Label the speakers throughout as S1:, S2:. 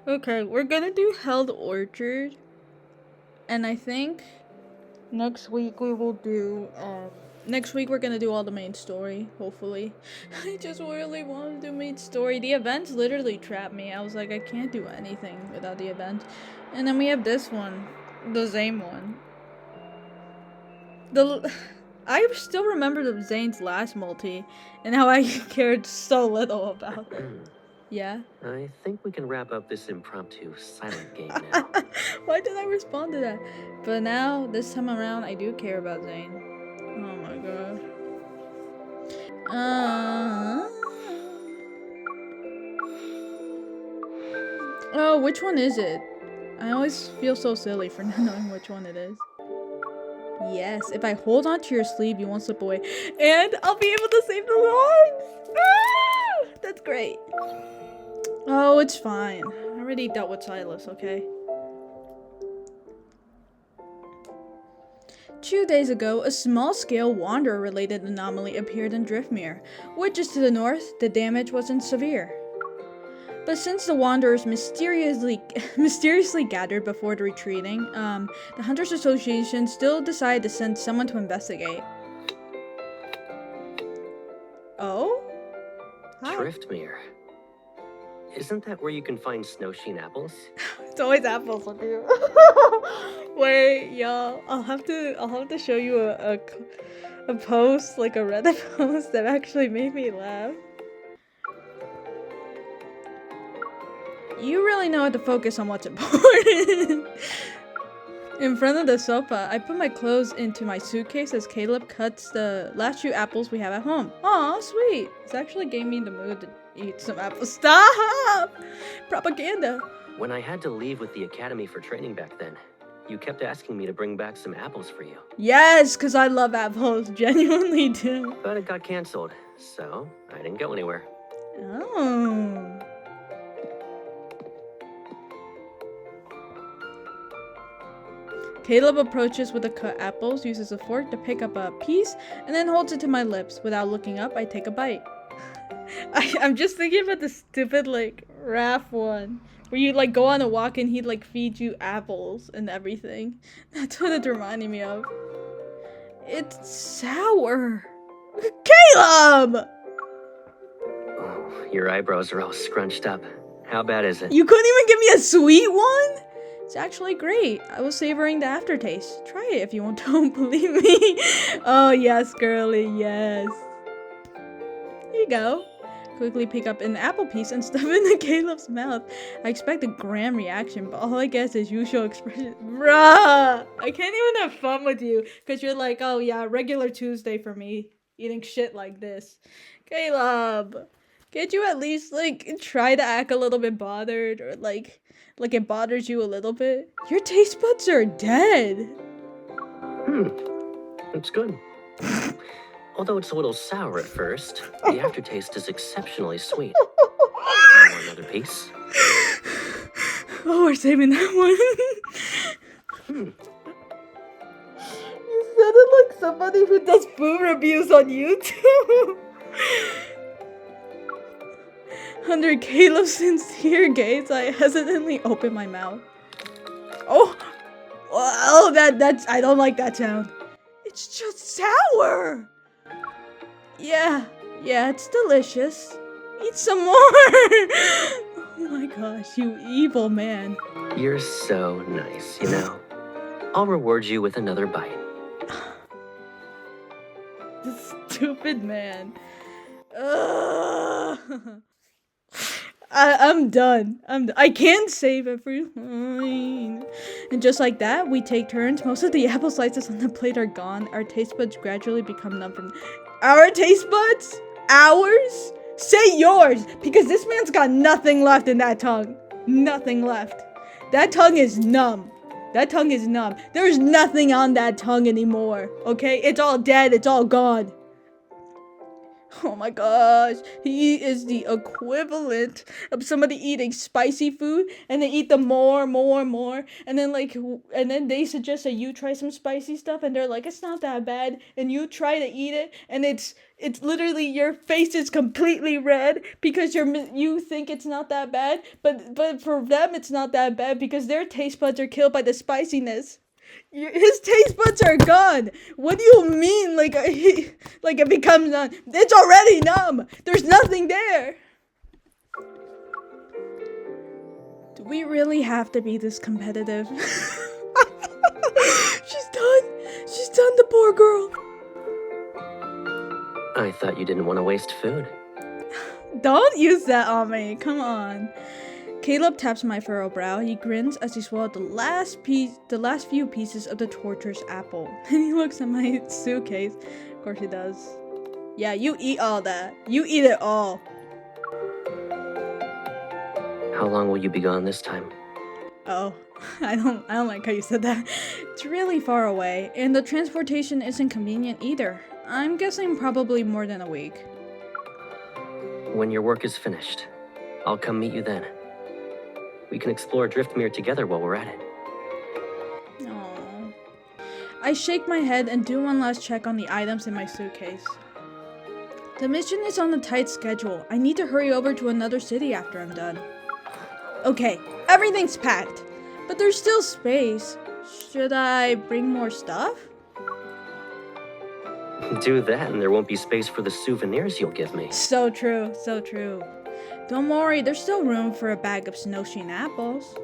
S1: Okay, we're gonna do Held Orchard, and I think next week we will do, next week we're gonna do all the main story, hopefully. I just really want to do main story. The events literally trapped me. I was like, I can't do anything without the event. And then we have this one, the Zayne one. I still remember the Zayne's last multi, and how I cared so little about it. Yeah?
S2: I think we can wrap up this impromptu silent game now.
S1: Why did I respond to that? But now, this time around, I do care about Zayne. Oh my god. Oh, which one is it? I always feel so silly for not knowing which one it is. Yes, if I hold on to your sleeve, you won't slip away. And I'll be able to save the lives! Ah! That's great. Oh, it's fine. I already dealt with Sylus, okay? 2 days ago, a small-scale wanderer-related anomaly appeared in Driftmere, which is to the north. The damage wasn't severe. But since the wanderers mysteriously gathered before the retreating, the Hunters Association still decided to send someone to investigate. Oh? Hi.
S2: Driftmere. Isn't that where you can find snowsheen apples?
S1: It's always apples with you. Wait, y'all. I'll have to show you a post, like a Reddit post that actually made me laugh. You really know how to focus on what's important. In front of the sofa, I put my clothes into my suitcase as Caleb cuts the last few apples we have at home. Aw, sweet. It's actually gave me the mood to eat some apples. Stop! Propaganda.
S2: When I had to leave with the academy for training back then, you kept asking me to bring back some apples for you.
S1: Yes, because I love apples. Genuinely do.
S2: But it got canceled, so I didn't go anywhere.
S1: Oh. Caleb approaches with the cut apples, uses a fork to pick up a piece, and then holds it to my lips. Without looking up, I take a bite. I'm just thinking about the stupid, like, Raph one. Where you, like, go on a walk and he'd, like, feed you apples and everything. That's what it's reminding me of. It's sour. Caleb!
S2: Oh, your eyebrows are all scrunched up. How bad is it?
S1: You couldn't even give me a sweet one? It's actually great. I was savoring the aftertaste. Try it if you don't believe me. Oh, yes, girly, yes. Here you go. Quickly pick up an apple piece and stuff it into Caleb's mouth. I expect a grand reaction, but all I guess is usual expression. Bruh! I can't even have fun with you, because you're like, oh yeah, regular Tuesday for me, eating shit like this. Caleb! Can't you at least, like, try to act a little bit bothered, or like it bothers you a little bit? Your taste buds are dead.
S2: It's good. Although it's a little sour at first, the aftertaste is exceptionally sweet. Want another piece?
S1: Oh, we're saving that one. You said it like somebody who does food reviews on YouTube. Under Caleb's sincere gaze, I hesitantly open my mouth. Oh, that's I don't like that sound. It's just sour. Yeah, it's delicious. Eat some more. Oh my gosh, you evil man.
S2: You're so nice, you know. I'll reward you with another bite.
S1: This stupid man. I'm done. I can't save everything. And just like that, we take turns. Most of the apple slices on the plate are gone. Our taste buds gradually become numb from... Our taste buds? Ours? Say yours, because this man's got nothing left in that tongue. Nothing left. That tongue is numb. There's nothing on that tongue anymore, okay? It's all dead. It's all gone. Oh my gosh, he is the equivalent of somebody eating spicy food and they eat the more, and then and then they suggest that you try some spicy stuff and they're like, it's not that bad, and you try to eat it and it's literally your face is completely red because you think it's not that bad, but for them it's not that bad because their taste buds are killed by the spiciness. His taste buds are gone. What do you mean? Like it becomes numb? It's already numb. There's nothing there. Do we really have to be this competitive? She's done. She's done, the poor girl.
S2: I thought you didn't want to waste food.
S1: Don't use that on me. Come on. Caleb taps my furrowed brow. He grins as he swallowed the last few pieces of the torturous apple. And he looks at my suitcase. Of course he does. Yeah, you eat all that. You eat it all.
S2: How long will you be gone this time?
S1: Oh, I don't like how you said that. It's really far away, and the transportation isn't convenient either. I'm guessing probably more than a week.
S2: When your work is finished, I'll come meet you then. We can explore Driftmere together while we're at it.
S1: Aww. I shake my head and do one last check on the items in my suitcase. The mission is on a tight schedule. I need to hurry over to another city after I'm done. Okay, everything's packed, but there's still space. Should I bring more stuff?
S2: Do that and there won't be space for the souvenirs you'll give me.
S1: So true, so true. Don't worry, there's still room for a bag of snowsheen apples.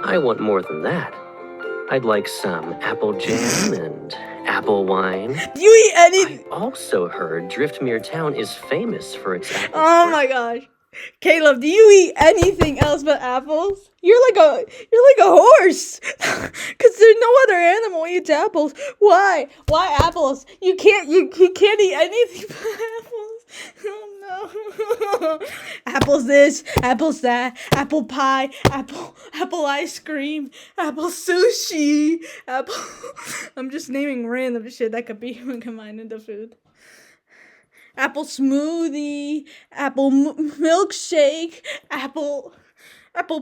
S2: I want more than that. I'd like some apple jam and apple wine.
S1: Do you eat any?
S2: I also heard Driftmere Town is famous for its apples.
S1: Oh my gosh. Caleb, do you eat anything else but apples? You're like a horse. Cause there's no other animal eats apples. Why? Why apples? You can't eat anything but apples. Oh no. Apples this, apples that, apple pie, apple ice cream, apple sushi, apple. I'm just naming random shit that could be combined into food. Apple smoothie, apple milkshake, apple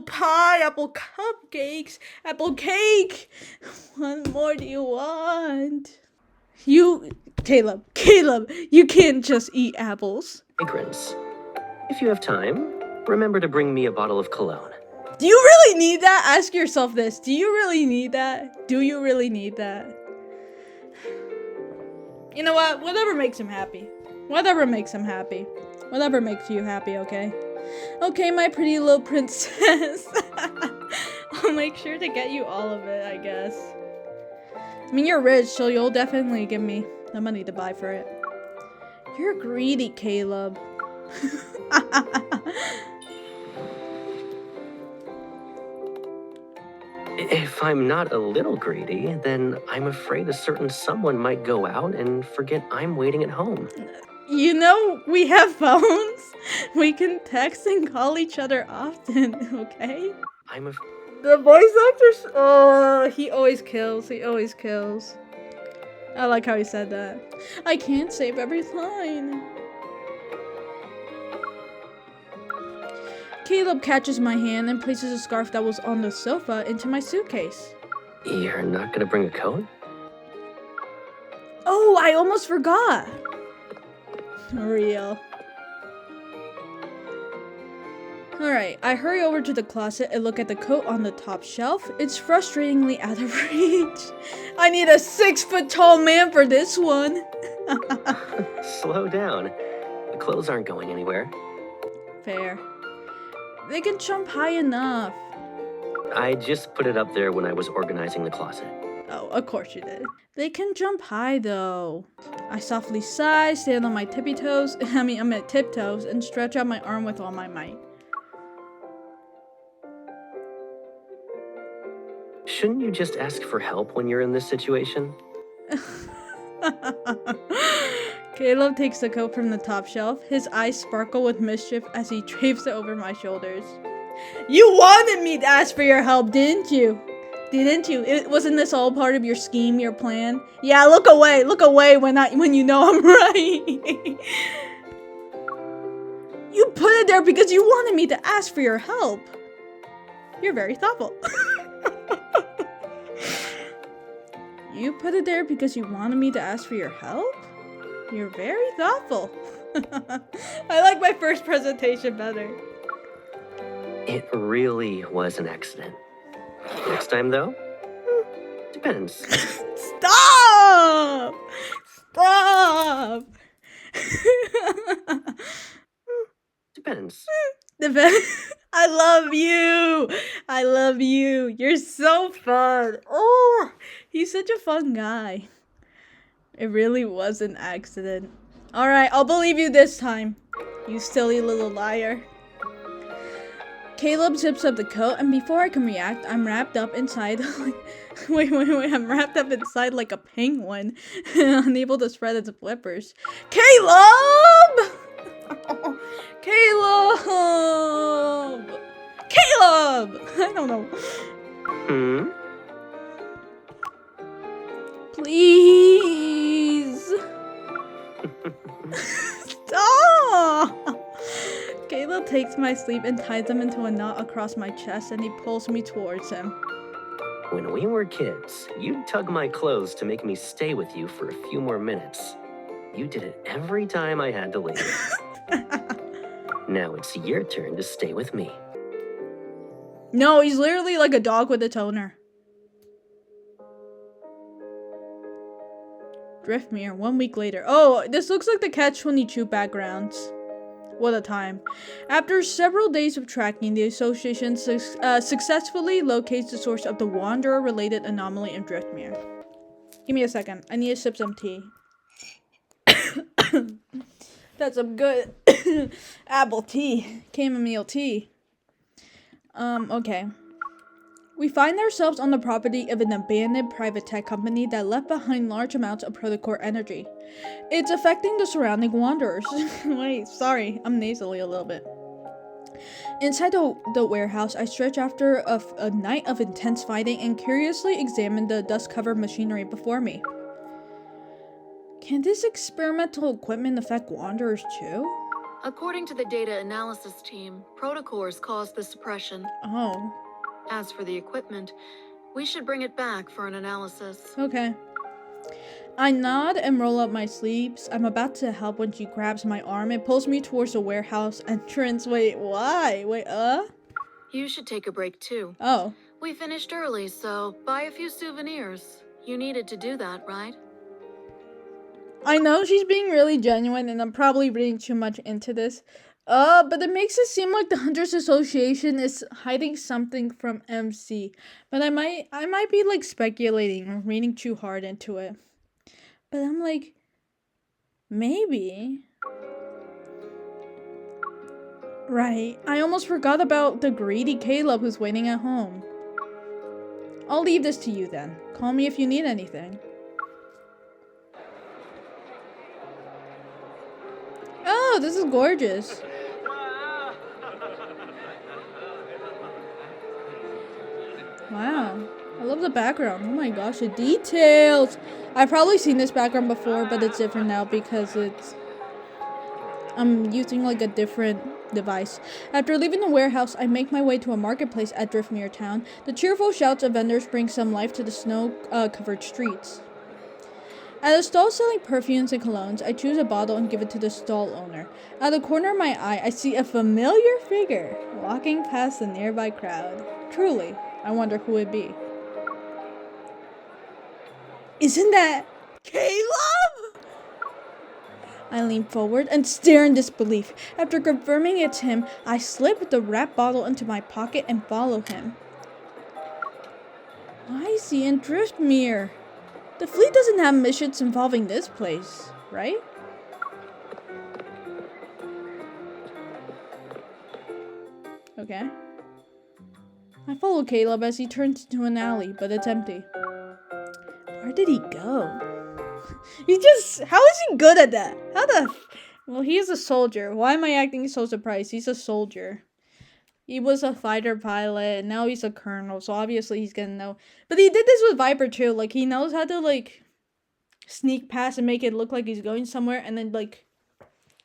S1: pie, apple cupcakes, apple cake. What more do you want? Caleb, you can't just eat apples.
S2: Fragrance. If you have time, remember to bring me a bottle of cologne.
S1: Do you really need that? Ask yourself this. Do you really need that? Do you really need that? You know what? Whatever makes him happy. Whatever makes him happy. Whatever makes you happy, okay? Okay, my pretty little princess. I'll make sure to get you all of it, I guess. I mean, you're rich, so you'll definitely give me the money to buy for it. You're greedy, Caleb.
S2: If I'm not a little greedy, then I'm afraid a certain someone might go out and forget I'm waiting at home.
S1: You know, we have phones. We can text and call each other often, okay? The voice actor, oh, he always kills. I like how he said that. I can't save every line. Caleb catches my hand and places a scarf that was on the sofa into my suitcase.
S2: You're not gonna bring a coat?
S1: Oh, I almost forgot. Real. Alright, I hurry over to the closet and look at the coat on the top shelf. It's frustratingly out of reach. I need a 6-foot-tall man for this one.
S2: Slow down. The clothes aren't going anywhere.
S1: Fair. They can jump high enough.
S2: I just put it up there when I was organizing the closet.
S1: Oh, of course you did. They can jump high, though. I softly sigh, stand on my tiptoes, and stretch out my arm with all my might.
S2: Shouldn't you just ask for help when you're in this situation?
S1: Caleb takes the coat from the top shelf. His eyes sparkle with mischief as he drapes it over my shoulders. You wanted me to ask for your help, didn't you? Didn't you? Wasn't this all part of your scheme, your plan? Yeah, look away when you know I'm right. You put it there because you wanted me to ask for your help. You're very thoughtful. You put it there because you wanted me to ask for your help? You're very thoughtful. I like my first presentation better.
S2: It really was an accident. Next time, though? Depends.
S1: Stop! Stop!
S2: Depends.
S1: I love you. I love you. You're so fun. Oh, he's such a fun guy. It really was an accident. All right, I'll believe you this time. You silly little liar. Caleb zips up the coat, and before I can react, I'm wrapped up inside. Wait. I'm wrapped up inside like a penguin, unable to spread its flippers. Caleb! Caleb! Caleb! I don't know. Please. Stop! Caleb takes my sleeve and ties them into a knot across my chest, and he pulls me towards him.
S2: When we were kids, you'd tug my clothes to make me stay with you for a few more minutes. You did it every time I had to leave. Now it's your turn to stay with me.
S1: No, he's literally like a dog with a toner. Driftmere, 1 week later. Oh, this looks like the Catch-22 backgrounds. What a time. After several days of tracking, the association successfully locates the source of the Wanderer-related anomaly in Driftmere. Give me a second. I need to sip some tea. That's some good apple tea. Chamomile tea. Okay. We find ourselves on the property of an abandoned private tech company that left behind large amounts of protocore energy. It's affecting the surrounding wanderers. Wait, sorry, I'm nasally a little bit. Inside the warehouse, I stretch after a night of intense fighting and curiously examine the dust-covered machinery before me. Can this experimental equipment affect wanderers too?
S3: According to the data analysis team, protocores cause the suppression.
S1: Oh.
S3: As for the equipment, we should bring it back for an analysis.
S1: Okay. I nod and roll up my sleeves. I'm about to help when she grabs my arm and pulls me towards the warehouse entrance. Wait, why?
S3: You should take a break too.
S1: Oh.
S3: We finished early, so buy a few souvenirs. You needed to do that, right?
S1: I know she's being really genuine and I'm probably reading too much into this. But it makes it seem like the Hunters Association is hiding something from MC. But I might be like speculating or reading too hard into it. But I'm like, maybe. Right, I almost forgot about the greedy Caleb who's waiting at home. I'll leave this to you then. Call me if you need anything. Oh, this is gorgeous. Wow, I love the background. Oh my gosh, the details. I've probably seen this background before, but it's different now because I'm using like a different device. After leaving the warehouse, I make my way to a marketplace at Driftmere Town. The cheerful shouts of vendors bring some life to the snow-covered streets. At a stall selling perfumes and colognes, I choose a bottle and give it to the stall owner. Out of the corner of my eye, I see a familiar figure walking past the nearby crowd. Truly, I wonder who it be. Isn't that Caleb? I lean forward and stare in disbelief. After confirming it's him, I slip the wrapped bottle into my pocket and follow him. Why is he in Driftmere? The fleet doesn't have missions involving this place, right? Okay. I follow Caleb as he turns into an alley, but it's empty. Where did he go? How is he good at that? Well, he's a soldier. Why am I acting so surprised? He's a soldier. He was a fighter pilot, and now he's a colonel, so obviously he's gonna know. But he did this with Viper too. Like, he knows how to, like, sneak past and make it look like he's going somewhere, and then, like,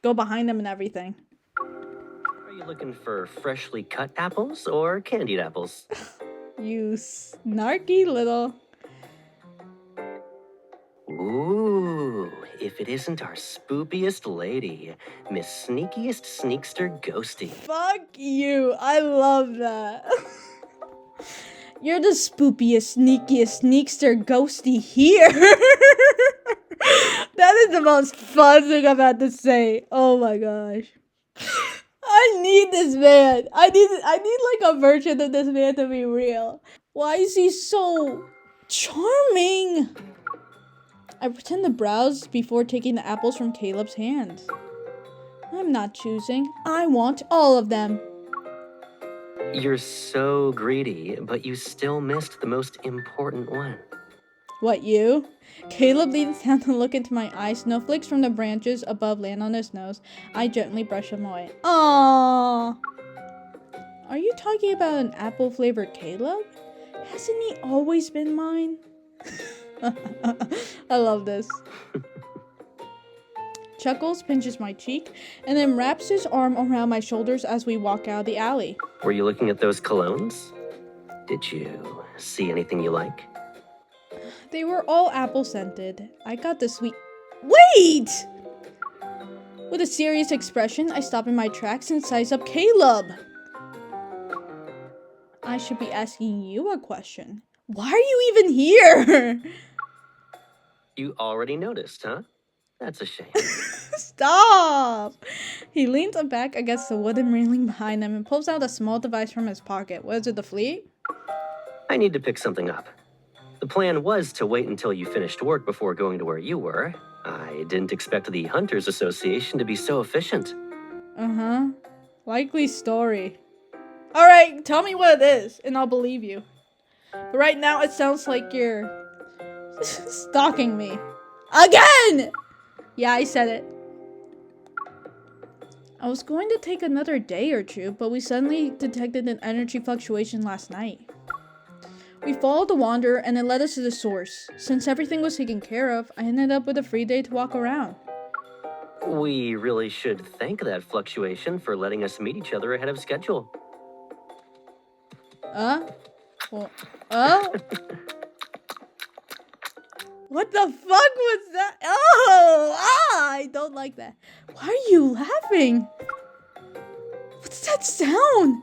S1: go behind them and everything.
S2: you looking for freshly cut apples or candied apples?
S1: You snarky little...
S2: Ooh, if it isn't our spoopiest lady, Miss Sneakiest Sneakster Ghosty.
S1: Fuck you. I love that. You're the spoopiest, sneakiest, sneakster, ghosty here. That is the most fun thing I've had to say. Oh my gosh. I need this man. I need like a version of this man to be real. Why is he so charming? I pretend to browse before taking the apples from Caleb's hands. I'm not choosing. I want all of them.
S2: You're so greedy, but you still missed the most important one.
S1: What, you? Caleb leans down to look into my eyes. Snowflakes from the branches above land on his nose. I gently brush them away. Aww. Are you talking about an apple-flavored Caleb? Hasn't he always been mine? I love this. Chuckles, pinches my cheek, and then wraps his arm around my shoulders as we walk out of the alley.
S2: Were you looking at those colognes? Did you see anything you like?
S1: They were all apple-scented. I got the sweet... Wait! With a serious expression, I stop in my tracks and size up Caleb. I should be asking you a question. Why are you even here?
S2: You already noticed, huh? That's a shame.
S1: Stop! He leans back against the wooden railing behind him and pulls out a small device from his pocket. What is it, the fleet?
S2: I need to pick something up. The plan was to wait until you finished work before going to where you were. I didn't expect the Hunters Association to be so efficient.
S1: Uh-huh. Likely story. Alright, tell me what it is, and I'll believe you. But right now, it sounds like you're stalking me. Again! Yeah, I said it. I was going to take another day or two, but we suddenly detected an energy fluctuation last night. We followed the wanderer and it led us to the source. Since everything was taken care of, I ended up with a free day to walk around.
S2: We really should thank that fluctuation for letting us meet each other ahead of schedule.
S1: What the fuck was that? Oh, I don't like that. Why are you laughing? What's that sound?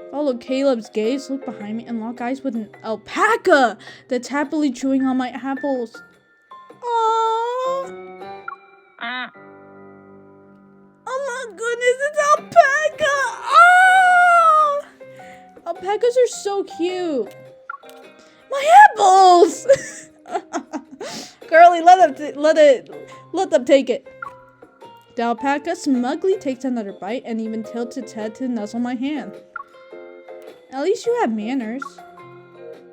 S1: Follow Caleb's gaze, look behind me, and lock eyes with an alpaca that's happily chewing on my apples. Oh! Oh my goodness, it's alpaca! Oh! Alpacas are so cute. My apples! Girlie, let them take it. The alpaca smugly takes another bite and even tilts its head to nuzzle my hand. At least you have manners.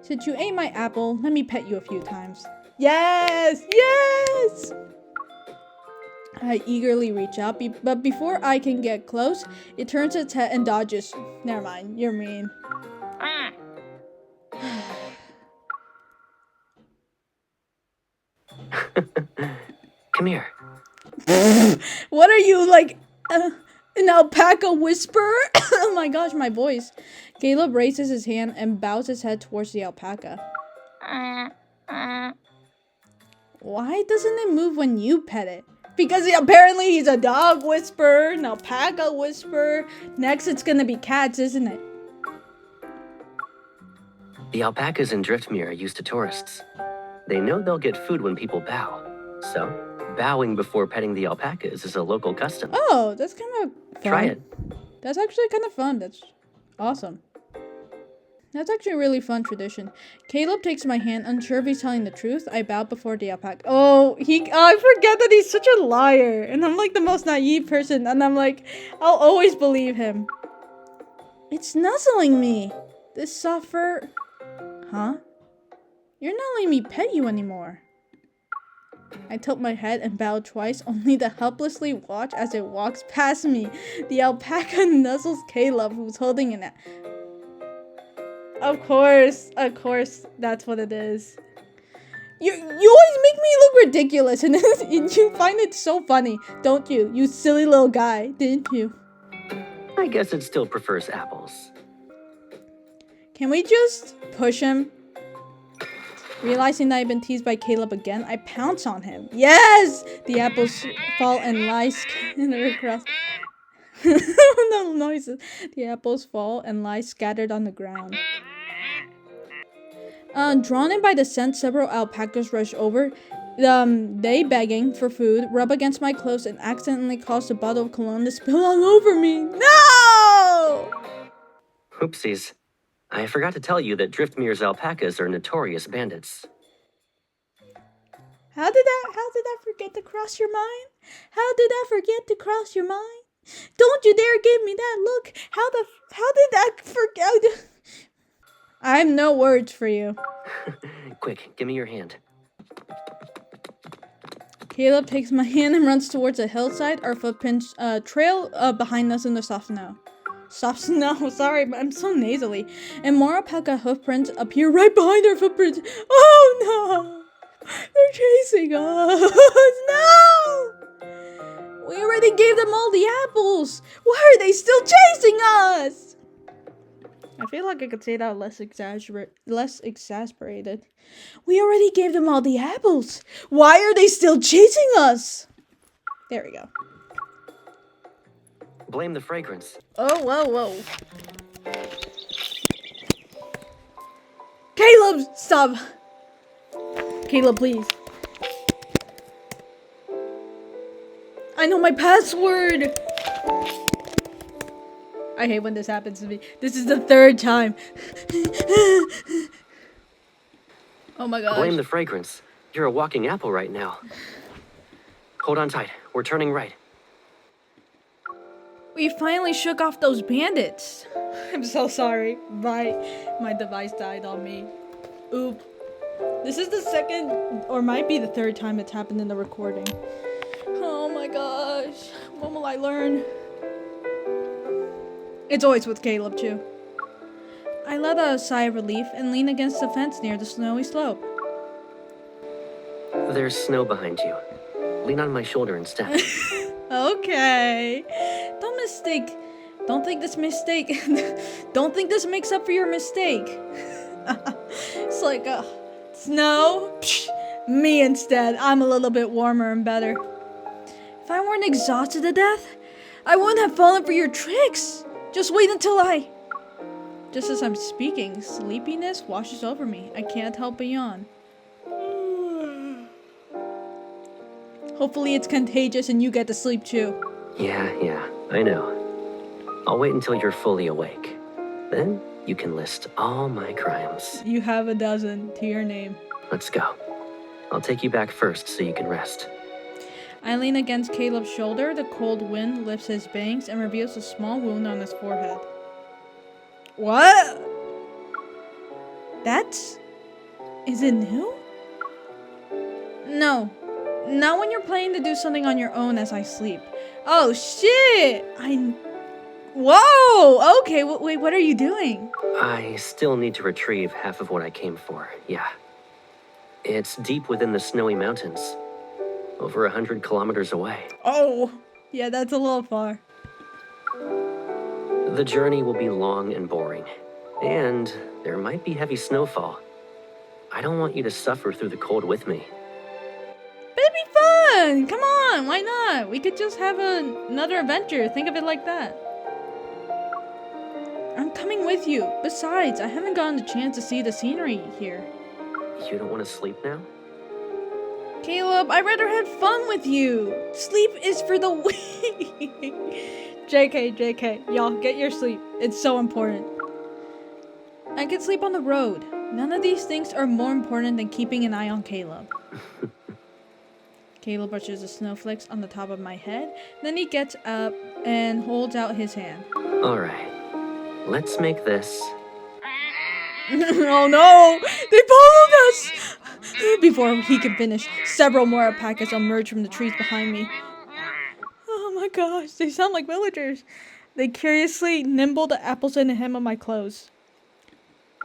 S1: Since you ate my apple, let me pet you a few times. Yes! Yes! I eagerly reach out, but before I can get close, it turns its head and dodges. Never mind, you're mean.
S2: Come here.
S1: What are you, like, an alpaca whisperer? Oh my gosh, my voice. Caleb raises his hand and bows his head towards the alpaca. Why doesn't it move when you pet it? Because apparently he's a dog whisperer, an alpaca whisperer. Next it's gonna be cats, isn't it?
S2: The alpacas in Driftmere are used to tourists. They know they'll get food when people bow. So, bowing before petting the alpacas is a local custom.
S1: Oh, that's kind of fun.
S2: Try it.
S1: That's actually kind of fun. That's awesome. That's actually a really fun tradition. Caleb takes my hand, unsure if he's telling the truth. I bow before the alpaca. Oh, I forget that he's such a liar. And I'm like the most naive person. And I'm like, I'll always believe him. It's nuzzling me. This soft fur. Huh? You're not letting me pet you anymore. I tilt my head and bow twice, only to helplessly watch as it walks past me. The alpaca nuzzles Caleb, who's holding it. Of course, that's what it is. You always make me look ridiculous, and you find it so funny, don't you? You silly little guy, didn't you?
S2: I guess it still prefers apples.
S1: Can we just push him? Realizing that I've been teased by Caleb again, I pounce on him. Yes! The apples fall and lie scattered across. No noises. The apples fall and lie scattered on the ground. Drawn in by the scent, several alpacas rush over. They begging for food, rub against my clothes, and accidentally cause a bottle of cologne to spill all over me. No!
S2: Oopsies. I forgot to tell you that Driftmere's alpacas are notorious bandits.
S1: How did that forget to cross your mind? How did that forget to cross your mind? Don't you dare give me that look. How did that forget? I have no words for you.
S2: Quick, give me your hand.
S1: Caleb takes my hand and runs towards a hillside. Our footprints trail behind us in the soft snow. Soft snow, sorry, but I'm so nasally. And more alpaca hoofprints appear right behind our footprints. Oh no! They're chasing us! No! We already gave them all the apples! Why are they still chasing us? I feel like I could say that less exasperated. We already gave them all the apples. Why are they still chasing us? There we go.
S2: Blame the fragrance.
S1: Oh, whoa. Caleb, stop. Caleb, please. I know my password. I hate when this happens to me. This is the third time. Oh my gosh.
S2: Blame the fragrance. You're a walking apple right now. Hold on tight. We're turning right.
S1: We finally shook off those bandits. I'm so sorry. My device died on me. Oop. This is the second, or might be the third time it's happened in the recording. Oh my gosh. When will I learn? It's always with Caleb too. I let out a sigh of relief and lean against the fence near the snowy slope.
S2: There's snow behind you. Lean on my shoulder instead.
S1: Okay. Don't think this makes up for your mistake. It's like, snow? Psh, me instead. I'm a little bit warmer and better. If I weren't exhausted to death, I wouldn't have fallen for your tricks. Just wait until Just as I'm speaking, sleepiness washes over me. I can't help but yawn. Hopefully it's contagious and you get to sleep too.
S2: Yeah, I know. I'll wait until you're fully awake. Then you can list all my crimes.
S1: You have a dozen to your name.
S2: Let's go. I'll take you back first so you can rest.
S1: I lean against Caleb's shoulder. The cold wind lifts his bangs and reveals a small wound on his forehead. What? Is it new? No. Not when you're planning to do something on your own as I sleep. Oh shit! Whoa! Okay, wait, what are you doing?
S2: I still need to retrieve half of what I came for, yeah. It's deep within the snowy mountains. Over 100 kilometers away.
S1: Oh, yeah, that's a little far.
S2: The journey will be long and boring. And there might be heavy snowfall. I don't want you to suffer through the cold with me.
S1: But it'd be fun! Come on, why not? We could just have another adventure. Think of it like that. I'm coming with you. Besides, I haven't gotten the chance to see the scenery here.
S2: You don't want to sleep now?
S1: Caleb, I'd rather have fun with you. Sleep is for the weak. JK. Y'all, get your sleep. It's so important. I could sleep on the road. None of these things are more important than keeping an eye on Caleb. Caleb brushes the snowflakes on the top of my head. Then he gets up and holds out his hand.
S2: All right. Let's make this.
S1: Oh no! They followed us! Before he could finish, several more alpacas emerge from the trees behind me. Oh my gosh, they sound like villagers. They curiously nibble the apples in the hem of my clothes.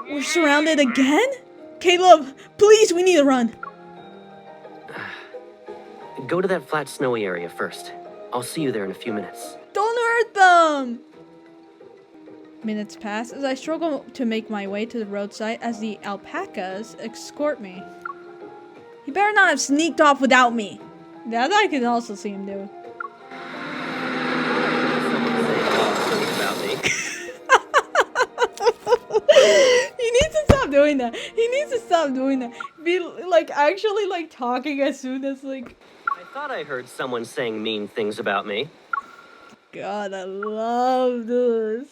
S1: We're surrounded again? Caleb, please, we need to run.
S2: Go to that flat snowy area first. I'll see you there in a few minutes.
S1: Don't hurt them! Minutes pass as I struggle to make my way to the roadside as the alpacas escort me. He better not have sneaked off without me. That I can also see him do.
S2: About me.
S1: He needs to stop doing that. He needs to stop doing that. Be like actually like talking as soon as like.
S2: I thought I heard someone saying mean things about me.
S1: God, I love this.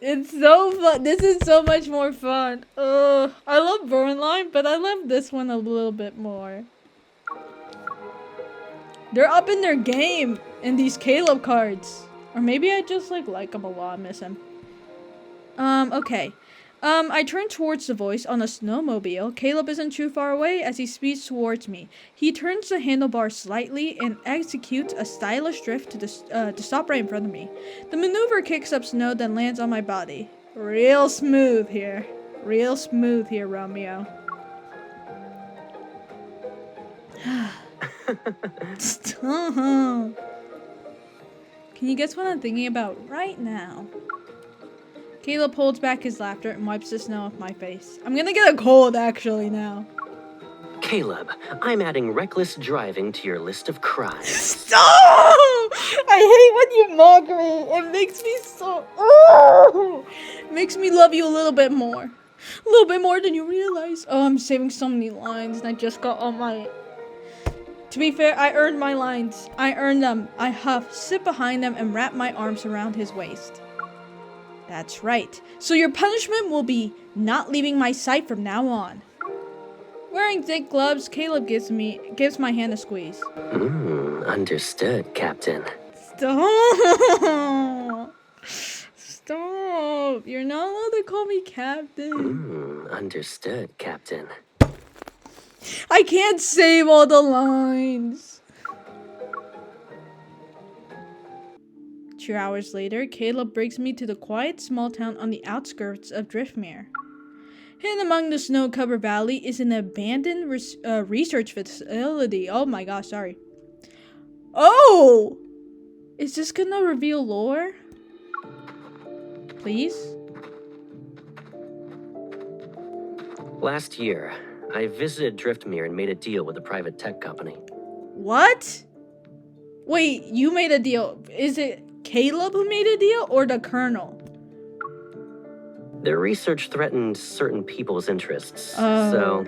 S1: It's so fun. This is so much more fun. I love Burn Line, but I love this one a little bit more. They're up in their game in these Caleb cards. Or maybe I just like him a lot, I miss him. Okay. I turn towards the voice on a snowmobile. Caleb isn't too far away as he speeds towards me. He turns the handlebar slightly and executes a stylish drift to stop right in front of me. The maneuver kicks up snow, then lands on my body. Real smooth here. Real smooth here, Romeo. Stop. Can you guess what I'm thinking about right now? Caleb holds back his laughter and wipes the snow off my face. I'm gonna get a cold actually now.
S2: Caleb, I'm adding reckless driving to your list of crimes.
S1: Stop! I hate when you mock me. It makes me so... Oh! Makes me love you a little bit more. A little bit more than you realize. Oh, I'm saving so many lines and I just got all my... To be fair, I earned my lines. I earned them. I huff, sit behind them, and wrap my arms around his waist. That's right. So your punishment will be not leaving my sight from now on. Wearing thick gloves, Caleb gives my hand a squeeze.
S2: Understood, Captain.
S1: Stop! Stop! You're not allowed to call me Captain.
S2: Understood, Captain.
S1: I can't save all the lines. 2 hours later, Caleb brings me to the quiet small town on the outskirts of Driftmere. Hidden among the snow-covered valley is an abandoned research facility. Oh my gosh, sorry. Oh! Is this gonna reveal lore? Please?
S2: Last year, I visited Driftmere and made a deal with a private tech company.
S1: What? Wait, you made a deal. Is it Caleb who made a deal or the Colonel?
S2: Their research threatened certain people's interests,
S1: Oh.
S2: so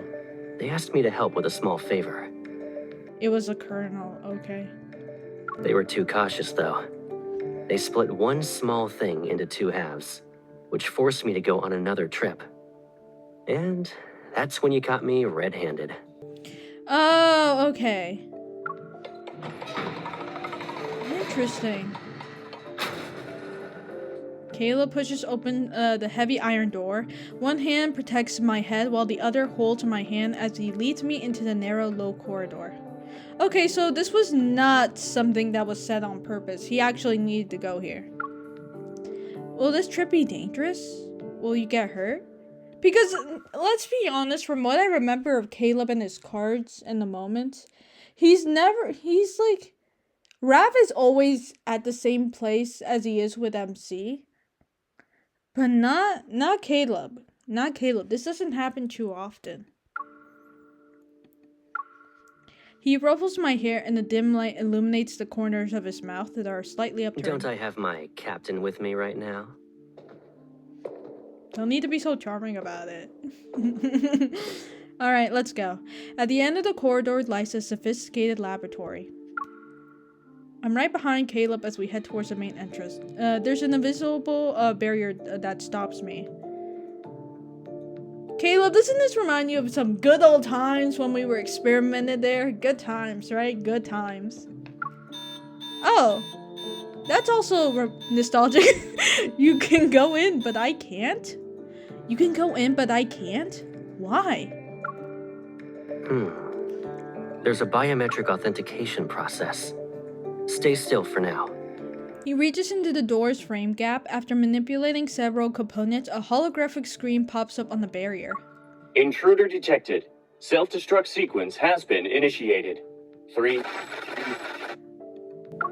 S2: they asked me to help with a small favor.
S1: It was a Colonel, okay.
S2: They were too cautious, though. They split one small thing into 2 halves, which forced me to go on another trip. And that's when you caught me red-handed.
S1: Oh, okay. Interesting. Caleb pushes open the heavy iron door. One hand protects my head while the other holds my hand as he leads me into the narrow, low corridor. Okay, so this was not something that was said on purpose. He actually needed to go here. Will this trip be dangerous? Will you get hurt? Because, let's be honest, from what I remember of Caleb and his cards in the moment, he's like, Raph is always at the same place as he is with MC. But not Caleb. Not Caleb. This doesn't happen too often. He ruffles my hair and the dim light illuminates the corners of his mouth that are slightly upturned.
S2: Don't I have my captain with me right now?
S1: Don't need to be so charming about it. Alright, let's go. At the end of the corridor lies a sophisticated laboratory. I'm right behind Caleb as we head towards the main entrance. There's an invisible barrier that stops me. Caleb, doesn't this remind you of some good old times when we were experimented there? Good times, right? Good times. Oh, that's also nostalgic. You can go in, but I can't? You can go in, but I can't? Why?
S2: There's a biometric authentication process. Stay still for now.
S1: He reaches into the door's frame gap. After manipulating several components, a holographic screen pops up on the barrier.
S4: Intruder detected. Self-destruct sequence has been initiated. 3.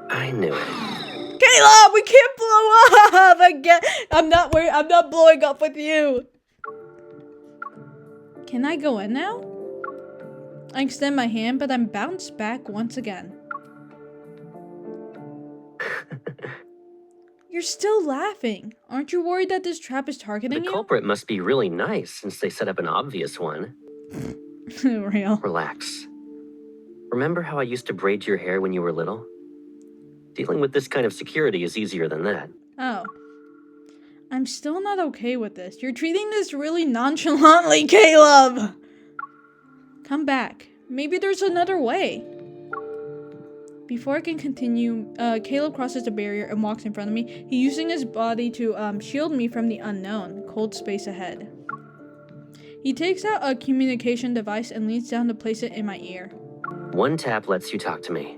S2: I knew it.
S1: Caleb, we can't blow up again. I'm not blowing up with you. Can I go in now? I extend my hand, but I'm bounced back once again. You're still laughing. Aren't you worried that this trap is targeting
S2: The
S1: you?
S2: culprit must be really nice since they set up an obvious one.
S1: Real.
S2: Relax. Remember how I used to braid your hair when you were little? Dealing with this kind of security is easier than that.
S1: Oh. I'm still not okay with this. You're treating this really nonchalantly, Caleb! Come back. Maybe there's another way. Before I can continue, Caleb crosses the barrier and walks in front of me. He's using his body to shield me from the unknown, cold space ahead. He takes out a communication device and leans down to place it in my ear.
S2: 1 tap lets you talk to me.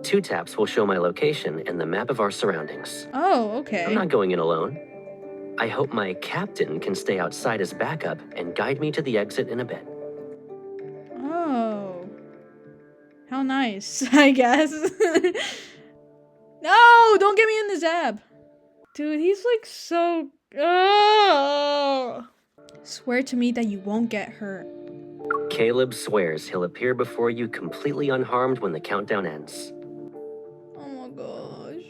S2: 2 taps will show my location and the map of our surroundings.
S1: Oh, okay.
S2: I'm not going in alone. I hope my captain can stay outside as backup and guide me to the exit in a bit.
S1: Oh. How nice, I guess. No, don't get me in the zap. Dude, he's like so... Oh. Swear to me that you won't get hurt.
S2: Caleb swears he'll appear before you completely unharmed when the countdown ends.
S1: Oh my gosh.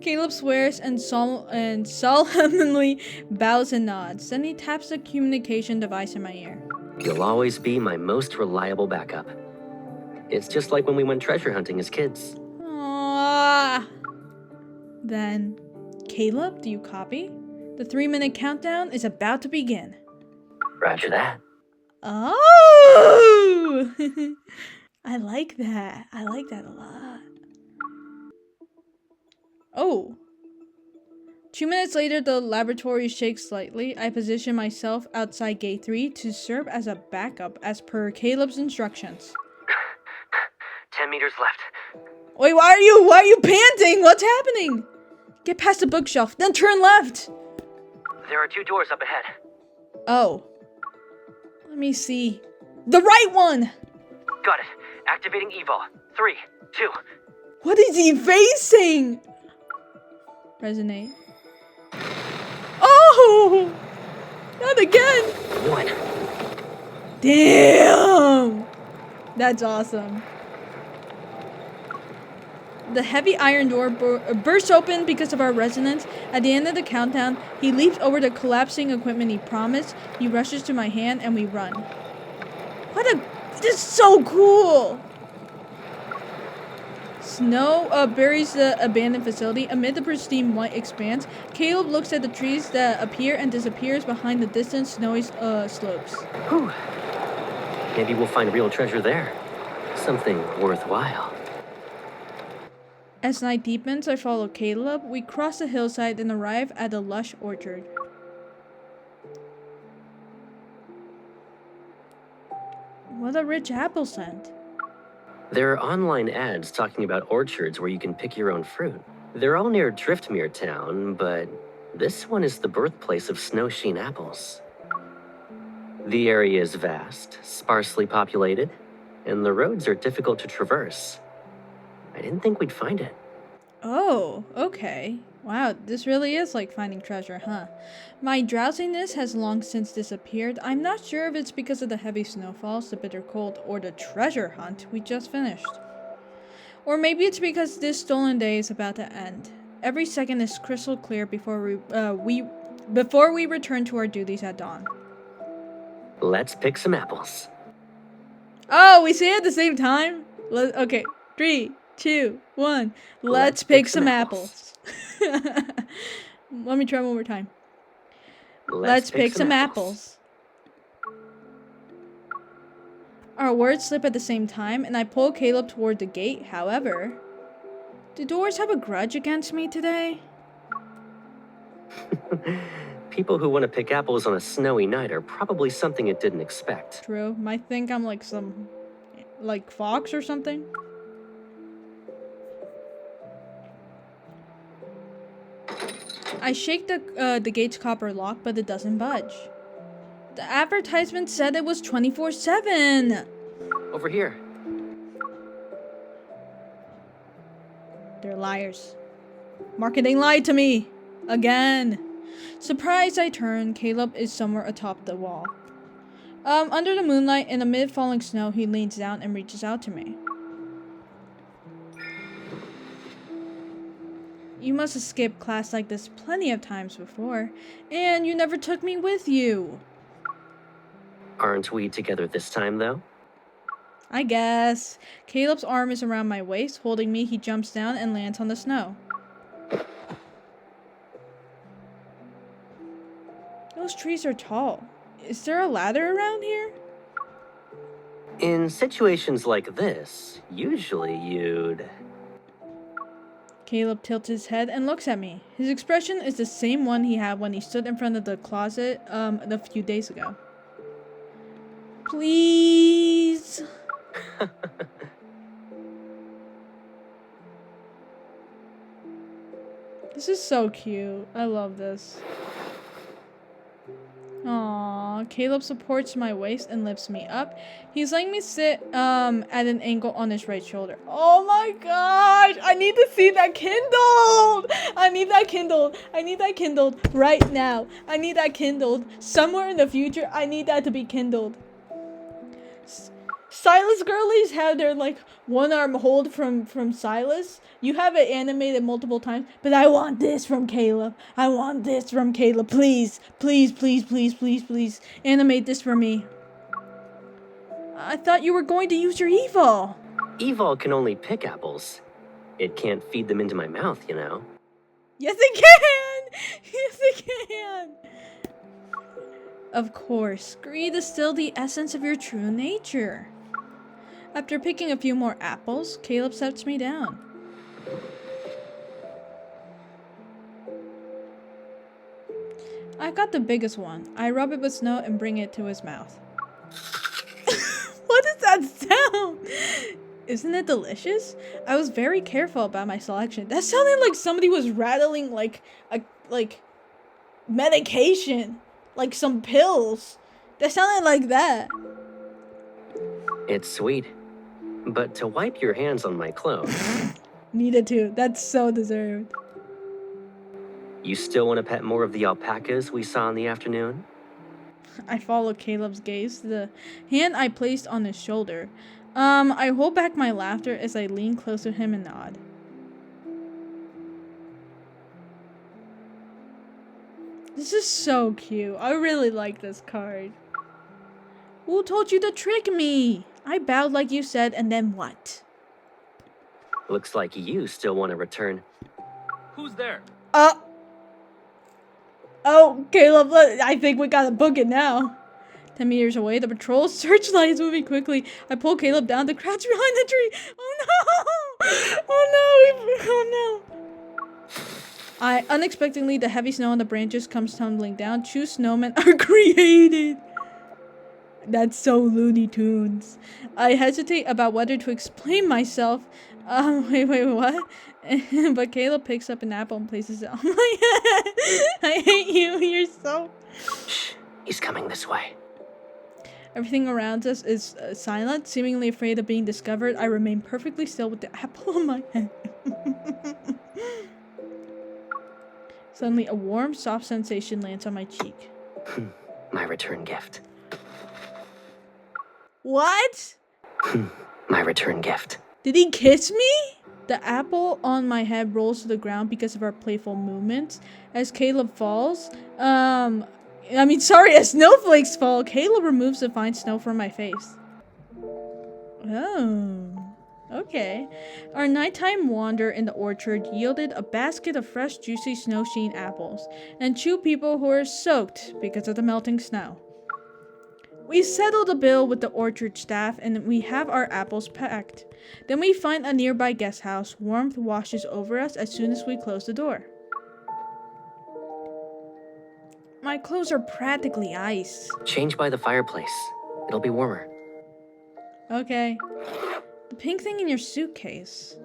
S1: Caleb swears and solemnly bows and nods. Then he taps the communication device in my ear.
S2: You'll always be my most reliable backup. It's just like when we went treasure hunting as kids.
S1: Aww. Then, Caleb, do you copy? The 3-minute countdown is about to begin.
S2: Roger that.
S1: Oh! I like that. I like that a lot. Oh. 2 minutes later, the laboratory shakes slightly. I position myself outside gate 3 to serve as a backup as per Caleb's instructions.
S2: 10 meters left.
S1: Wait, why are you panting? What's happening? Get past the bookshelf, then turn left.
S2: There are 2 doors up ahead.
S1: Oh. Let me see. The right one!
S2: Got it. Activating Evo. 3, 2.
S1: What is he facing? Resonate. Oh! Not again!
S2: 1.
S1: Damn! That's awesome. The heavy iron door bursts open because of our resonance. At the end of the countdown, he leaps over the collapsing equipment he promised. He rushes to my hand and we run. This is so cool! Snow buries the abandoned facility. Amid the pristine white expanse, Caleb looks at the trees that appear and disappears behind the distant snowy slopes.
S2: Whew. Maybe we'll find real treasure there. Something worthwhile.
S1: As night deepens, I follow Caleb. We cross the hillside and arrive at a lush orchard. What a rich apple scent.
S2: There are online ads talking about orchards where you can pick your own fruit. They're all near Driftmere Town, but this one is the birthplace of snow-sheen apples. The area is vast, sparsely populated, and the roads are difficult to traverse. I didn't think we'd find it.
S1: Oh, okay. Wow, this really is like finding treasure, huh? My drowsiness has long since disappeared. I'm not sure if it's because of the heavy snowfalls, the bitter cold, or the treasure hunt we just finished. Or maybe it's because this stolen day is about to end. Every second is crystal clear before we return to our duties at dawn.
S2: Let's pick some apples.
S1: Oh, we say it at the same time? Okay, 3, 2, 1. Let's pick some apples. Let me try one more time. Let's pick some apples. Our words slip at the same time, and I pull Caleb toward the gate. However, do doors have a grudge against me today?
S2: People who want to pick apples on a snowy night are probably something it didn't expect.
S1: True. Might think I'm like some, fox or something. I shake the gate's copper lock, but it doesn't budge. The advertisement said it was 24/7.
S2: Over here.
S1: They're liars. Marketing lied to me. Again. Surprised I turn, Caleb is somewhere atop the wall. Under the moonlight and amid falling snow, he leans down and reaches out to me. You must have skipped class like this plenty of times before, and you never took me with you.
S2: Aren't we together this time, though?
S1: I guess. Caleb's arm is around my waist, holding me. He jumps down and lands on the snow. Those trees are tall. Is there a ladder around here?
S2: In situations like this, usually you'd...
S1: Caleb tilts his head and looks at me. His expression is the same one he had when he stood in front of the closet a few days ago. Please. This is so cute. I love this. Aww, Caleb supports my waist and lifts me up. He's letting me sit at an angle on his right shoulder. Oh my gosh! I need to see that kindled! I need that kindled. I need that kindled right now. I need that kindled. Somewhere in the future, I need that to be kindled. Sylus girlies have their like one arm hold from Sylus. You have it animated multiple times, but I want this from Caleb. I want this from Caleb. Please, please, please, please, please, please, animate this for me. I thought you were going to use your evol.
S2: Evol can only pick apples. It can't feed them into my mouth, you know.
S1: Yes, it can. Yes, it can. Of course, greed is still the essence of your true nature. After picking a few more apples, Caleb sets me down. I got the biggest one. I rub it with snow and bring it to his mouth. What is that sound? Isn't it delicious? I was very careful about my selection. That sounded like somebody was rattling like medication, like some pills. That sounded like that.
S2: It's sweet. But to wipe your hands on my clothes...
S1: Needed to. That's so deserved.
S2: You still want to pet more of the alpacas we saw in the afternoon?
S1: I follow Caleb's gaze to the hand I placed on his shoulder. I hold back my laughter as I lean close to him and nod. This is so cute. I really like this card. Who told you to trick me? I bowed like you said, and then what?
S2: Looks like you still want to return.
S4: Who's there?
S1: Oh, Caleb, I think we gotta book it now. 10 meters away, the patrol searchlight is moving quickly. I pull Caleb down to crouch behind the tree. Oh no! Oh no! Unexpectedly, the heavy snow on the branches comes tumbling down. 2 snowmen are created. That's so Looney Tunes. I hesitate about whether to explain myself. Wait, what? But Caleb picks up an apple and places it on my head. I hate you. You're so...
S2: Shh. He's coming this way.
S1: Everything around us is silent, seemingly afraid of being discovered. I remain perfectly still with the apple on my head. Suddenly, a warm, soft sensation lands on my cheek.
S2: My return gift.
S1: What?
S2: My return gift.
S1: Did he kiss me? The apple on my head rolls to the ground because of our playful movements. As Caleb falls, as snowflakes fall, Caleb removes the fine snow from my face. Oh, okay. Our nighttime wander in the orchard yielded a basket of fresh, juicy, snow-sheen apples, and 2 people who are soaked because of the melting snow. We settle the bill with the orchard staff and we have our apples packed. Then we find a nearby guest house. Warmth washes over us as soon as we close the door. My clothes are practically ice.
S2: Change by the fireplace. It'll be warmer.
S1: Okay. The pink thing in your suitcase.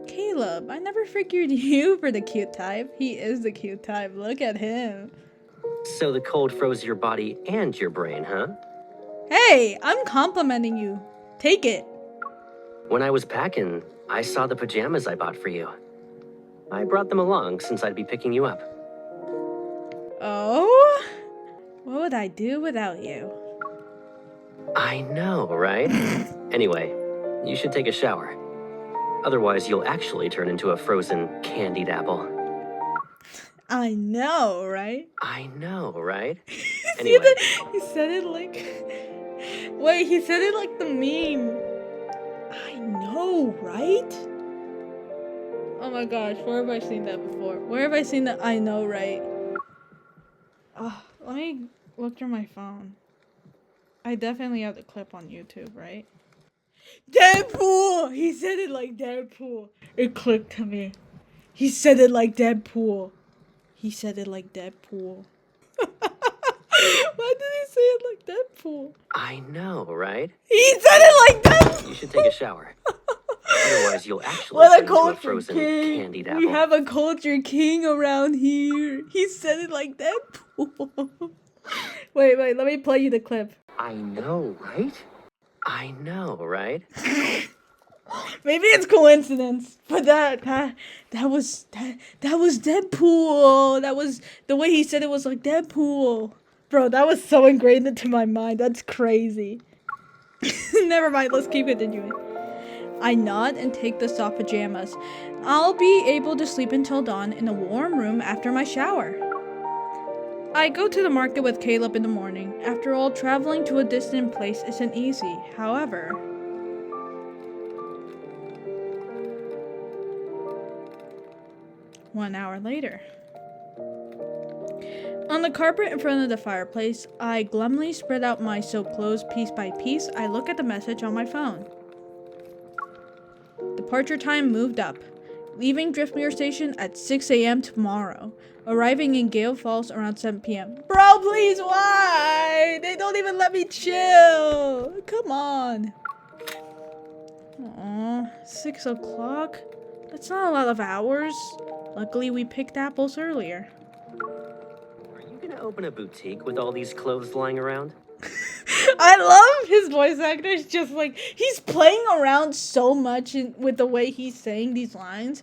S1: Caleb, I never figured you for the cute type. He is the cute type. Look at him.
S2: So the cold froze your body and your brain, huh?
S1: Hey, I'm complimenting you. Take it.
S2: When I was packing, I saw the pajamas I bought for you. I brought them along since I'd be picking you up.
S1: Oh? What would I do without you?
S2: I know, right? Anyway, you should take a shower. Otherwise, you'll actually turn into a frozen, candied apple.
S1: I know, right?
S2: I know, right?
S1: See
S2: Anyway.
S1: that? He said it like... Wait, he said it like the meme. I know, right? Oh my gosh, where have I seen that before? Where have I seen that I know, right? Oh, let me look through my phone. I definitely have the clip on YouTube, right? Deadpool! He said it like Deadpool. It clicked to me. He said it like Deadpool. He said it like Deadpool. Why did he say it like Deadpool?
S2: I know, right?
S1: He said it like Deadpool!
S2: You should take a shower. Otherwise, you'll actually
S1: What
S2: turn
S1: a
S2: into a
S1: culture
S2: frozen,
S1: king!
S2: candied apple.
S1: We have a culture king around here. He said it like Deadpool. Wait, let me play you the clip.
S2: I know, right? I know, right?
S1: Maybe it's coincidence, but that was Deadpool. That was the way he said it was like Deadpool. Bro, that was so ingrained into my mind. That's crazy. Never mind, let's keep continuing. I nod and take the soft pajamas. I'll be able to sleep until dawn in a warm room after my shower. I go to the market with Caleb in the morning. After all, traveling to a distant place isn't easy. However, 1 hour later. On the carpet in front of the fireplace, I glumly spread out my soaked clothes piece by piece. I look at the message on my phone. Departure time moved up. Leaving Driftmere Station at 6 a.m. tomorrow. Arriving in Gale Falls around 7 p.m. Bro, please, why? They don't even let me chill. Come on. Aw, 6 o'clock? That's not a lot of hours. Luckily, we picked apples earlier.
S2: Are you gonna open a boutique with all these clothes lying around?
S1: I love his voice actor. It's just like he's playing around so much with the way he's saying these lines.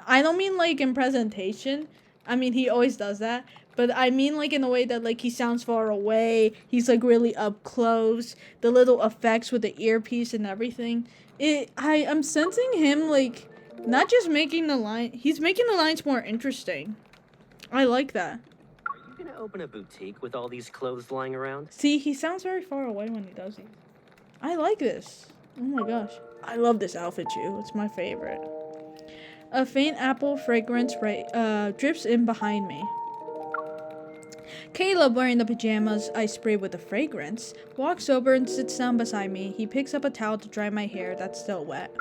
S1: I don't mean like in presentation. I mean he always does that, but I mean like in a way that like he sounds far away. He's like really up close. The little effects with the earpiece and everything. I'm sensing him like not just making the line. He's making the lines more interesting. I like that.
S2: Gonna open a boutique with all these clothes lying around?
S1: See, he sounds very far away when he does these. I like this. Oh my gosh. I love this outfit too. It's my favorite. A faint apple fragrance drips in behind me. Caleb, wearing the pajamas I sprayed with the fragrance, walks over and sits down beside me. He picks up a towel to dry my hair that's still wet.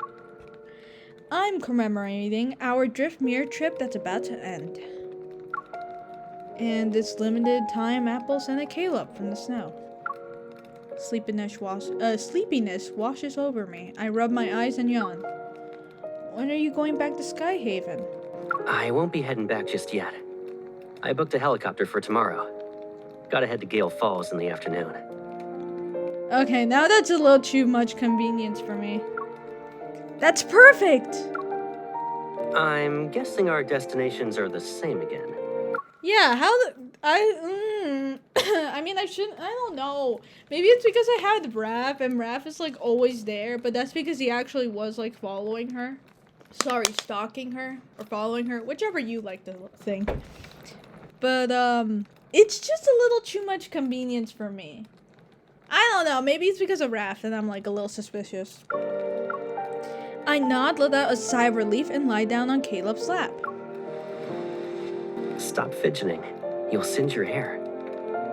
S1: I'm commemorating our Driftmere trip that's about to end. And this limited time apple scented Caleb from the snow. Sleepiness washes over me. I rub my eyes and yawn. When are you going back to Skyhaven?
S2: I won't be heading back just yet. I booked a helicopter for tomorrow. Gotta head to Gale Falls in the afternoon.
S1: Okay, now that's a little too much convenience for me. That's perfect!
S2: I'm guessing our destinations are the same again.
S1: Yeah, I mean, I don't know. Maybe it's because I had Raph, and Raph is, like, always there, but that's because he actually was, like, following her. Sorry, stalking her, or following her, whichever you like to think. But, it's just a little too much convenience for me. I don't know, maybe it's because of Raph, and I'm, like, a little suspicious. I nod, let out a sigh of relief, and lie down on Caleb's lap.
S2: Stop fidgeting. You'll singe your hair.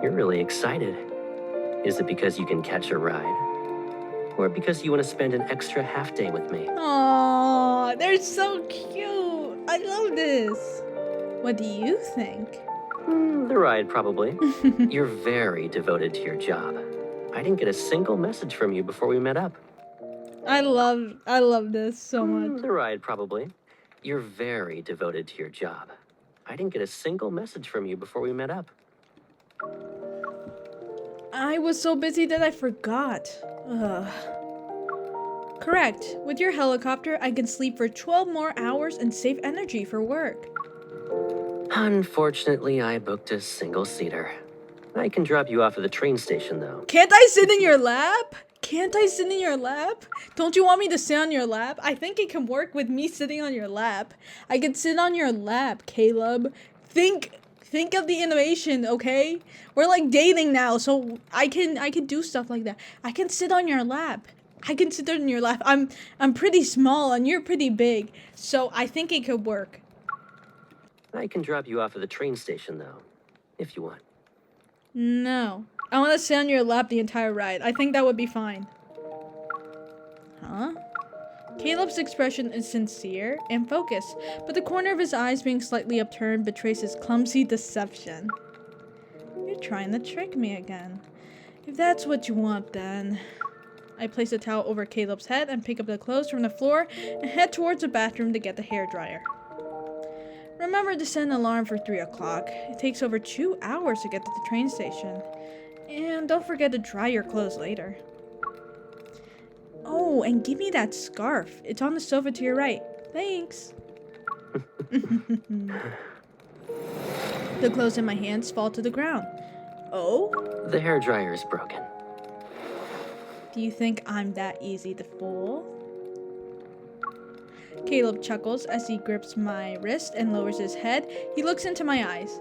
S2: You're really excited. Is it because you can catch a ride? Or because you want to spend an extra half day with me?
S1: Aww, they're so cute. I love this. What do you think?
S2: The ride, probably. You're very devoted to your job. I didn't get a single message from you before we met up.
S1: I love this so much.
S2: The ride, probably. You're very devoted to your job. I didn't get a single message from you before we met up.
S1: I was so busy that I forgot. Ugh. Correct. With your helicopter, I can sleep for 12 more hours and save energy for work.
S2: Unfortunately, I booked a single-seater. I can drop you off at the train station, though.
S1: Can't I sit in your lap? Can't I sit in your lap? Don't you want me to sit on your lap? I think it can work with me sitting on your lap. I can sit on your lap, Caleb. Think of the innovation, okay? We're like dating now, so I can do stuff like that. I can sit on your lap. I can sit on your lap. I'm pretty small and you're pretty big, so I think it could work.
S2: I can drop you off at the train station, though, if you want.
S1: No. I want to sit on your lap the entire ride. I think that would be fine. Huh? Caleb's expression is sincere and focused, but the corner of his eyes being slightly upturned betrays his clumsy deception. You're trying to trick me again. If that's what you want, then... I place a towel over Caleb's head and pick up the clothes from the floor and head towards the bathroom to get the hairdryer. Remember to set an alarm for 3 o'clock. It takes over 2 hours to get to the train station. And don't forget to dry your clothes later. Oh, and give me that scarf. It's on the sofa to your right. Thanks. The clothes in my hands fall to the ground. Oh?
S2: The hairdryer is broken.
S1: Do you think I'm that easy to fool? Caleb chuckles as he grips my wrist and lowers his head. He looks into my eyes.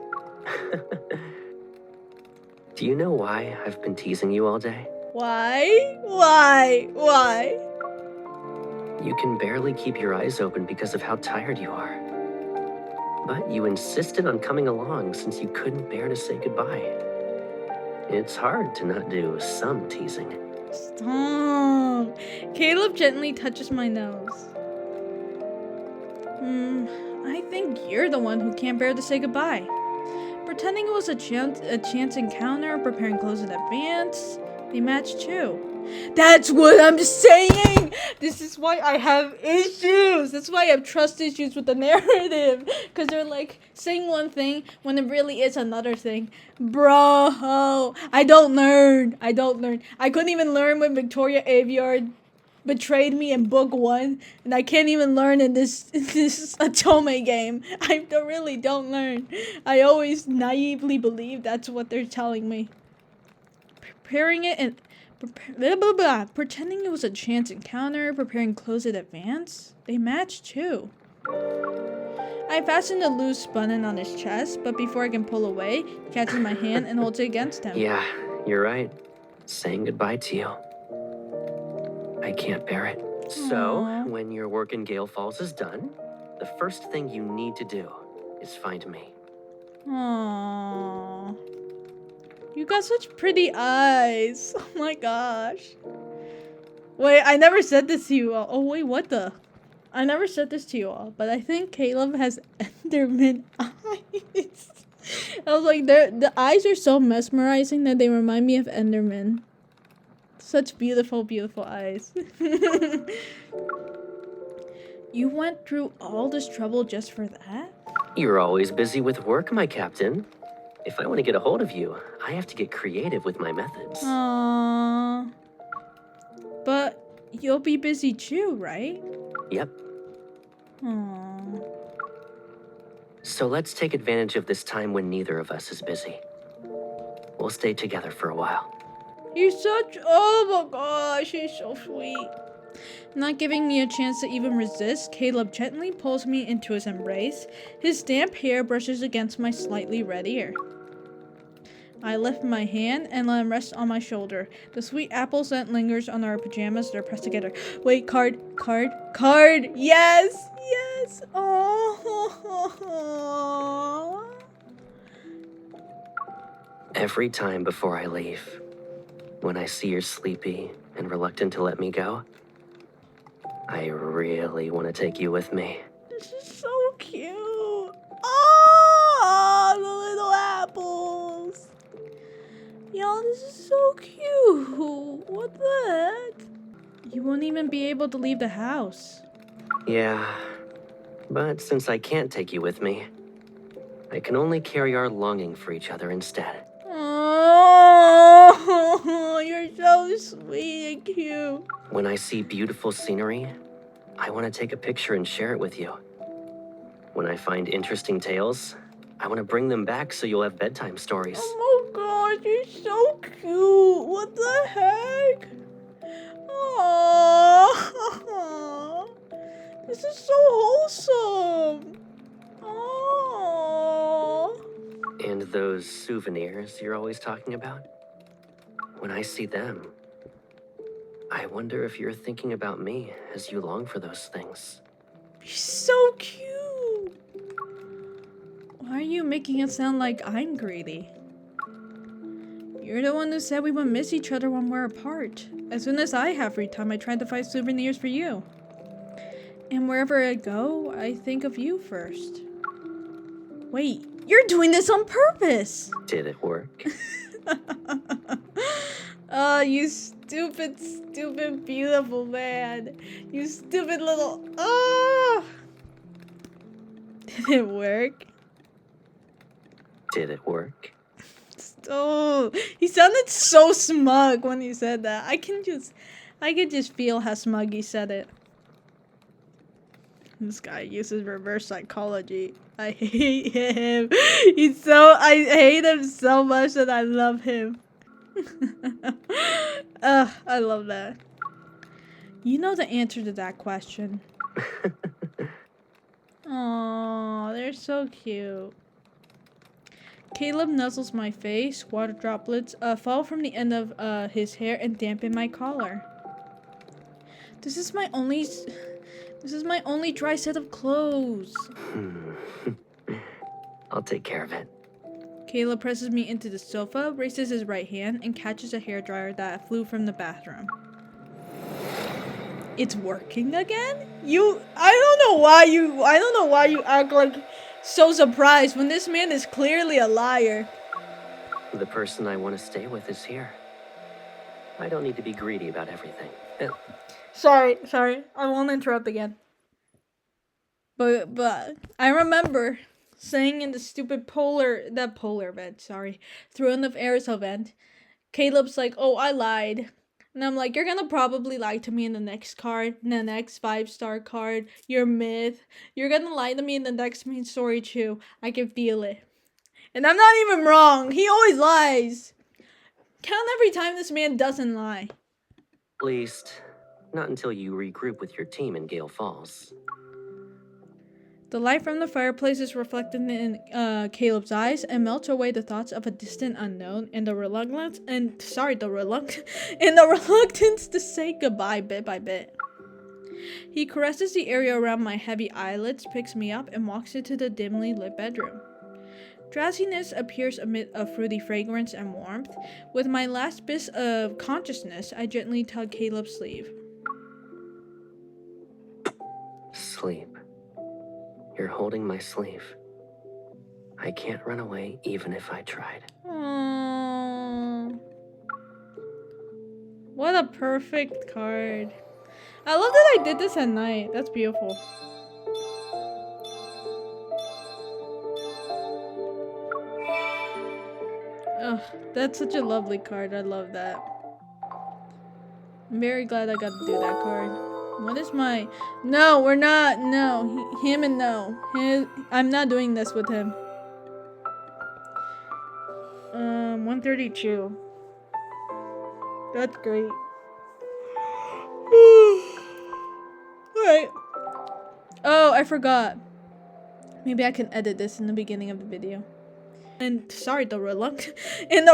S2: Do you know why I've been teasing you all day?
S1: Why? Why?
S2: You can barely keep your eyes open because of how tired you are. But you insisted on coming along since you couldn't bear to say goodbye. It's hard to not do some teasing.
S1: Stop. Caleb gently touches my nose. I think you're the one who can't bear to say goodbye. Pretending it was a chance encounter, preparing clothes in advance, they match too. That's what I'm saying! This is why I have issues! That's why I have trust issues with the narrative. Because they're like saying one thing when it really is another thing. Bro, I don't learn. I couldn't even learn when Victoria Aveyard betrayed me in book 1, and I can't even learn in this Atome game. I really don't learn. I always naively believe that's what they're telling me. Preparing it and pretending it was a chance encounter, preparing clothes in advance. They match too. I fastened a loose button on his chest, but before I can pull away, he catches my hand and holds it against him.
S2: Yeah, you're right. Saying goodbye to you. I can't bear it. So,
S1: Aww.
S2: when your work in Gale Falls is done, the first thing you need to do is find me.
S1: Aww. You got such pretty eyes. Oh my gosh. Wait, I never said this to you all. Oh wait, what the? I never said this to you all, but I think Caleb has Enderman eyes. I was like, the eyes are so mesmerizing that they remind me of Enderman. Such beautiful, beautiful eyes. You went through all this trouble just for that?
S2: You're always busy with work, my captain. If I want to get a hold of you, I have to get creative with my methods.
S1: Aww. But you'll be busy too, right?
S2: Yep.
S1: Aww.
S2: So let's take advantage of this time when neither of us is busy. We'll stay together for a while.
S1: He's such... Oh my gosh, he's so sweet. Not giving me a chance to even resist, Caleb gently pulls me into his embrace. His damp hair brushes against my slightly red ear. I lift my hand and let him rest on my shoulder. The sweet apple scent lingers on our pajamas that are pressed together. Wait, card. Yes. Oh.
S2: Every time before I leave, when I see you're sleepy and reluctant to let me go, I really want to take you with me.
S1: This is so cute. Oh, the little apples. Y'all, this is so cute. What the heck? You won't even be able to leave the house.
S2: Yeah, but since I can't take you with me, I can only carry our longing for each other instead.
S1: Oh, you're so sweet and cute.
S2: When I see beautiful scenery, I want to take a picture and share it with you. When I find interesting tales, I want to bring them back so you'll have bedtime stories.
S1: Oh my gosh, you're so cute. What the heck? Aww. This is so wholesome. Aww.
S2: And those souvenirs you're always talking about? When I see them, I wonder if you're thinking about me as you long for those things.
S1: You're so cute. Why are you making it sound like I'm greedy? You're the one who said we would miss each other when we're apart. As soon as I have free time, I try to find souvenirs for you. And wherever I go, I think of you first. Wait, you're doing this on purpose!
S2: Did it work?
S1: Oh, you stupid, stupid, beautiful man. You stupid little... Oh! Did it work?
S2: Did it work?
S1: Oh, he sounded so smug when he said that. I could just feel how smug he said it. This guy uses reverse psychology. I hate him. I hate him so much that I love him. I love that. You know the answer to that question. Aww, they're so cute. Caleb nuzzles my face. Water droplets fall from the end of his hair and dampen my collar. This is my only dry set of clothes.
S2: I'll take care of it.
S1: Caleb presses me into the sofa, raises his right hand, and catches a hairdryer that flew from the bathroom. It's working again? I don't know why you act like so surprised when this man is clearly a liar.
S2: The person I want to stay with is here. I don't need to be greedy about everything.
S1: Sorry, I won't interrupt again. But I remember saying in the stupid polar event, through in the aerosol vent, Caleb's like, oh, I lied. And I'm like, you're gonna probably lie to me in the next card, in the next 5-star card, your myth. You're gonna lie to me in the next main story too. I can feel it. And I'm not even wrong. He always lies. Count every time this man doesn't lie.
S2: At least, not until you regroup with your team in Gale Falls.
S1: The light from the fireplace is reflected in Caleb's eyes and melts away the thoughts of a distant unknown and the reluctance to say goodbye bit by bit. He caresses the area around my heavy eyelids, picks me up, and walks into the dimly lit bedroom. Drowsiness appears amid a fruity fragrance and warmth. With my last bit of consciousness, I gently tug Caleb's sleeve.
S2: Sleep. You're holding my sleeve. I can't run away even if I tried.
S1: Aww. What a perfect card. I love that I did this at night. That's beautiful. Ugh, that's such a lovely card. I love that. I'm very glad I got to do that card. What is my... No, we're not. No. Him and no. I'm not doing this with him. 132. That's great. Alright. Oh, I forgot. Maybe I can edit this in the beginning of the video. And the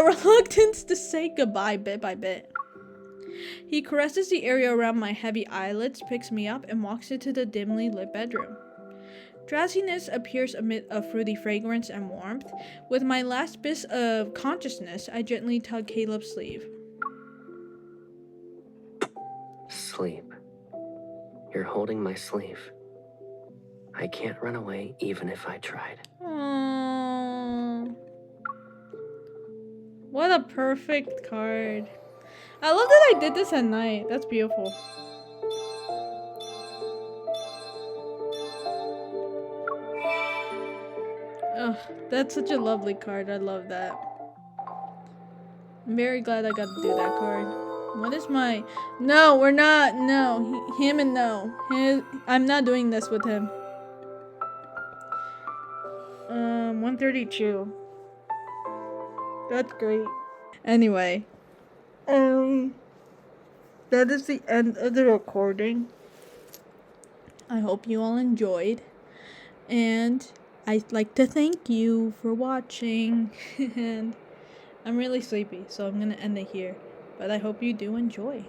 S1: reluctance to say goodbye bit by bit. He caresses the area around my heavy eyelids, picks me up, and walks into the dimly lit bedroom. Drowsiness appears amid a fruity fragrance and warmth. With my last bit of consciousness, I gently tug Caleb's sleeve.
S2: Sleep. You're holding my sleeve. I can't run away even if I tried.
S1: Aww. What a perfect card. I love that I did this at night. That's beautiful. Ugh, that's such a lovely card. I love that. I'm very glad I got to do that card. What is my... No, we're not. No. Him and no. I'm not doing this with him. 132. That's great. Anyway. That is the end of the recording. I hope you all enjoyed. And I'd like to thank you for watching. And I'm really sleepy, so I'm gonna end it here. But I hope you do enjoy.